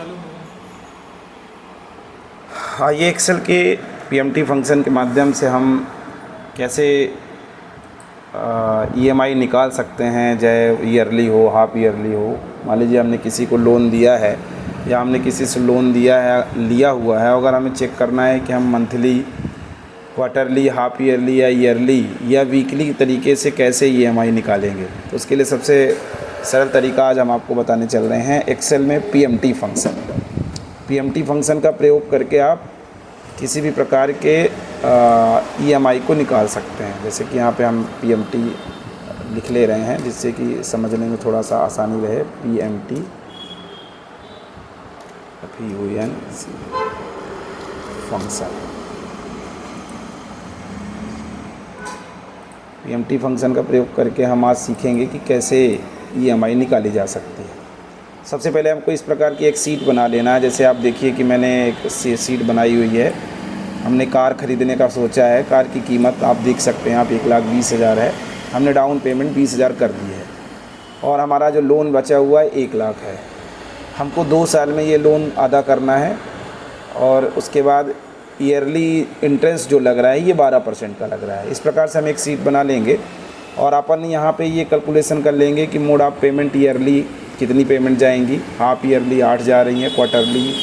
चालू हो। आइए एक्सेल के पीएमटी फंक्शन के माध्यम से हम कैसे ईएमआई निकाल सकते हैं, चाहे ईयरली हो, हाफ ईयरली हो। मान लीजिए हमने किसी को लोन दिया है या हमने किसी से लोन लिया हुआ है, अगर हमें चेक करना है कि हम मंथली, क्वार्टरली, हाफ ईयरली या ईयरली या वीकली तरीके से कैसे ईएमआई निकालेंगे, तो उसके लिए सबसे सरल तरीका आज हम आपको बताने चल रहे हैं एक्सेल में पीएमटी फंक्शन का प्रयोग करके आप किसी भी प्रकार के ईएमआई को निकाल सकते हैं। जैसे कि यहाँ पे हम पीएमटी लिख ले रहे हैं जिससे कि समझने में थोड़ा सा आसानी रहे। पीएमटी फंक्शन का प्रयोग करके हम आज सीखेंगे कि कैसे ईएमआई निकाली जा सकती है। सबसे पहले हमको इस प्रकार की एक सीट बना लेना है। जैसे आप देखिए कि मैंने एक सीट बनाई हुई है। हमने कार ख़रीदने का सोचा है। कार की कीमत आप देख सकते हैं, आप 1,20,000 है। हमने डाउन पेमेंट 20,000 कर दी है और हमारा जो लोन बचा हुआ है 1,00,000 है। हमको 2 साल में ये लोन अदा करना है और उसके बाद ईयरली इंटरेस्ट जो लग रहा है ये 12% का लग रहा है। इस प्रकार से हम एक सीट बना लेंगे और अपन यहाँ पे ये कैलकुलेशन कर लेंगे कि मोड ऑफ पेमेंट ईयरली कितनी पेमेंट जाएंगी। हाफ ईयरली 8 जा रही हैं, क्वार्टरली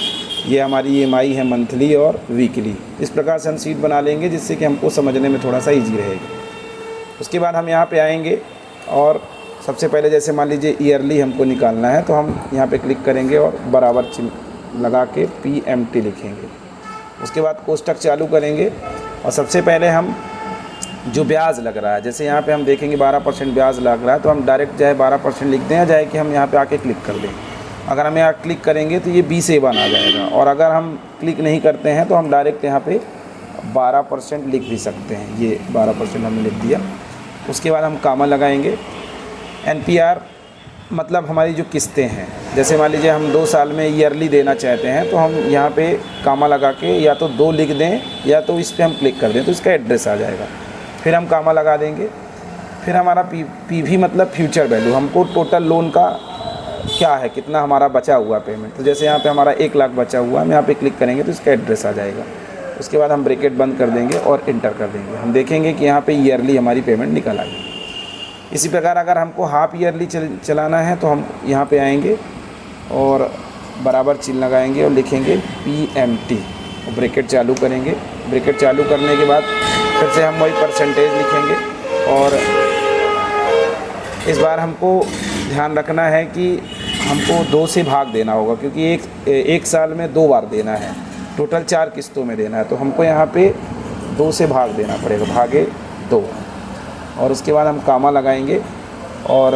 ये हमारी ईएमआई है, मंथली और वीकली। इस प्रकार से हम सीट बना लेंगे जिससे कि हमको समझने में थोड़ा सा ईजी रहेगी। उसके बाद हम यहाँ पे आएंगे और सबसे पहले जैसे मान लीजिए ईयरली हमको निकालना है तो हम यहाँ पे क्लिक करेंगे और बराबर चिन्ह लगा के पीएमटी लिखेंगे। उसके बाद कोष्टक चालू करेंगे और सबसे पहले हम जो ब्याज लग रहा है, जैसे यहाँ पे हम देखेंगे 12% ब्याज लग रहा है, तो हम डायरेक्ट चाहे 12% लिख दें या चाहे कि हम यहाँ पे आके क्लिक कर दें। अगर हम यहाँ क्लिक करेंगे तो ये B7 आ जाएगा और अगर हम क्लिक नहीं करते हैं तो हम डायरेक्ट यहाँ पे 12% लिख भी सकते हैं। ये 12% हमने लिख दिया। उसके बाद हम कामा लगाएंगे। NPR मतलब हमारी जो किस्तें हैं, जैसे मान लीजिए हम 2 साल में ईयरली देना चाहते हैं तो हम यहाँ पे कामा लगा के या तो 2 लिख दें या तो इस पर हम क्लिक कर दें तो इसका एड्रेस आ जाएगा। फिर हम कामा लगा देंगे। फिर हमारा PV मतलब फ्यूचर वैल्यू, हमको टोटल लोन का क्या है, कितना हमारा बचा हुआ पेमेंट। तो जैसे यहाँ पे हमारा 1,00,000 बचा हुआ है, हम यहाँ पे क्लिक करेंगे तो इसका एड्रेस आ जाएगा। उसके बाद हम ब्रैकेट बंद कर देंगे और इंटर कर देंगे। हम देखेंगे कि यहाँ पे ईयरली हमारी पेमेंट निकल आई। इसी प्रकार अगर हमको हाफ ईयरली चलाना है तो हम यहाँ पे आएंगे और बराबर चिन्ह लगाएंगे और लिखेंगे PMT और ब्रैकेट चालू करेंगे। ब्रैकेट चालू करने के बाद फिर से हम वही परसेंटेज लिखेंगे और इस बार हमको ध्यान रखना है कि हमको 2 से भाग देना होगा, क्योंकि एक साल में 2 बार देना है, टोटल 4 किस्तों में देना है। तो हमको यहाँ पे 2 से भाग देना पड़ेगा, भागे 2। और उसके बाद हम कामा लगाएंगे और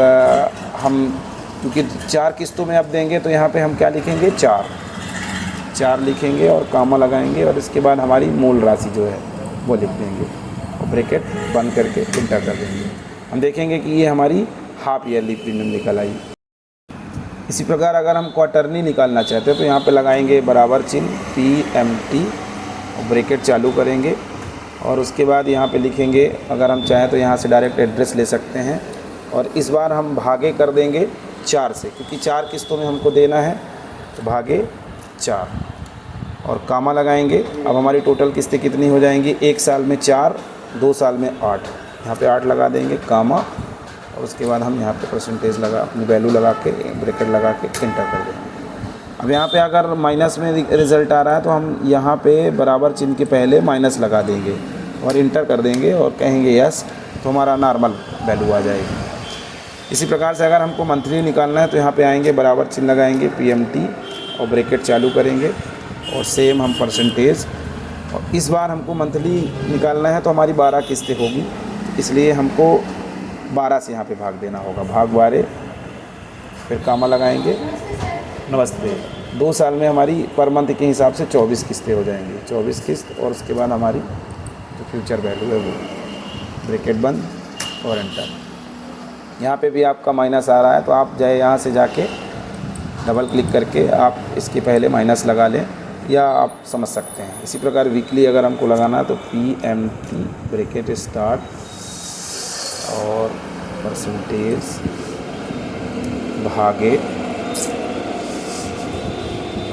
हम क्योंकि 4 किस्तों में अब देंगे तो यहाँ पे हम क्या लिखेंगे, 4 लिखेंगे और कामा लगाएंगे और इसके बाद हमारी मूल राशि जो है वो लिख देंगे और ब्रैकेट बंद करके इंटर कर देंगे। हम देखेंगे कि ये हमारी हाफ ईयरली प्रीमियम निकल आई। इसी प्रकार अगर हम क्वार्टरली निकालना चाहते हैं तो यहाँ पे लगाएंगे बराबर चिन्ह PMT और ब्रैकेट चालू करेंगे और उसके बाद यहाँ पे लिखेंगे, अगर हम चाहें तो यहाँ से डायरेक्ट एड्रेस ले सकते हैं और इस बार हम भागे कर देंगे 4 से, क्योंकि 4 किस्तों में हमको देना है तो भागे 4 और कामा लगाएंगे। अब हमारी टोटल किस्तें कितनी हो जाएंगी, 1 साल में 4, 2 साल में 8। यहाँ पे 8 लगा देंगे कामा और उसके बाद हम यहाँ पे परसेंटेज लगा अपनी वैल्यू लगा के ब्रैकेट लगा के इंटर कर देंगे। अब यहाँ पे अगर माइनस में रिज़ल्ट आ रहा है तो हम यहाँ पे बराबर चिन्ह के पहले माइनस लगा देंगे और इंटर कर देंगे और कहेंगे यस, तो हमारा नॉर्मल वैल्यू आ जाएगी। इसी प्रकार से अगर हमको मंथली निकालना है तो यहाँ पे आएंगे, बराबर चिन्ह लगाएंगे PMT और ब्रैकेट चालू करेंगे और सेम हम परसेंटेज। और इस बार हमको मंथली निकालना है तो हमारी 12 किस्तें होगी, इसलिए हमको 12 से यहाँ पे भाग देना होगा, भाग 12। फिर कामा लगाएंगे, नमस्ते। 2 साल में हमारी पर मंथ के हिसाब से 24 किस्तें हो जाएंगी, 24 किस्त। और उसके बाद हमारी जो फ्यूचर वैल्यू है वो, ब्रैकेट बंद और एंटर। यहाँ पे भी आपका माइनस आ रहा है तो आप चाहे यहाँ से जाके डबल क्लिक करके आप इसके पहले माइनस लगा लें या आप समझ सकते हैं। इसी प्रकार वीकली अगर हमको लगाना है तो PMT ब्रैकेट स्टार्ट और परसेंटेज भागे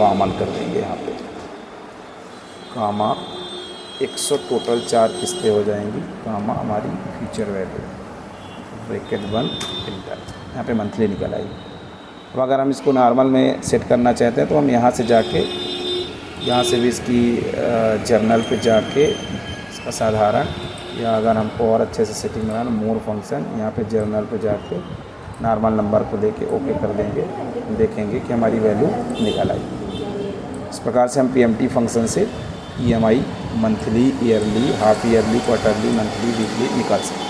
दफ़ा अमल कर देंगे यहाँ पे। कामा 100 टोटल 4 किस्तें हो जाएंगी, कामा हमारी फ्यूचर वैल्यू, ब्रैकेट 1 इंटर, यहाँ पे मंथली निकल आएगी। अब अगर हम इसको नॉर्मल में सेट करना चाहते हैं तो हम यहाँ से जाके, यहाँ से भी इसकी जर्नल पे जाके इसका साधारण, या अगर हमको और अच्छे से सेटिंग बनाना, मोर फंक्शन, यहाँ पे जर्नल पे जाके नॉर्मल नंबर को लेके ओके कर देंगे, देखेंगे कि हमारी वैल्यू निकल आई। इस प्रकार से हम पीएमटी फंक्शन से EMI monthly, yearly, half yearly, quarterly, monthly, weekly निकाल सकते हैं।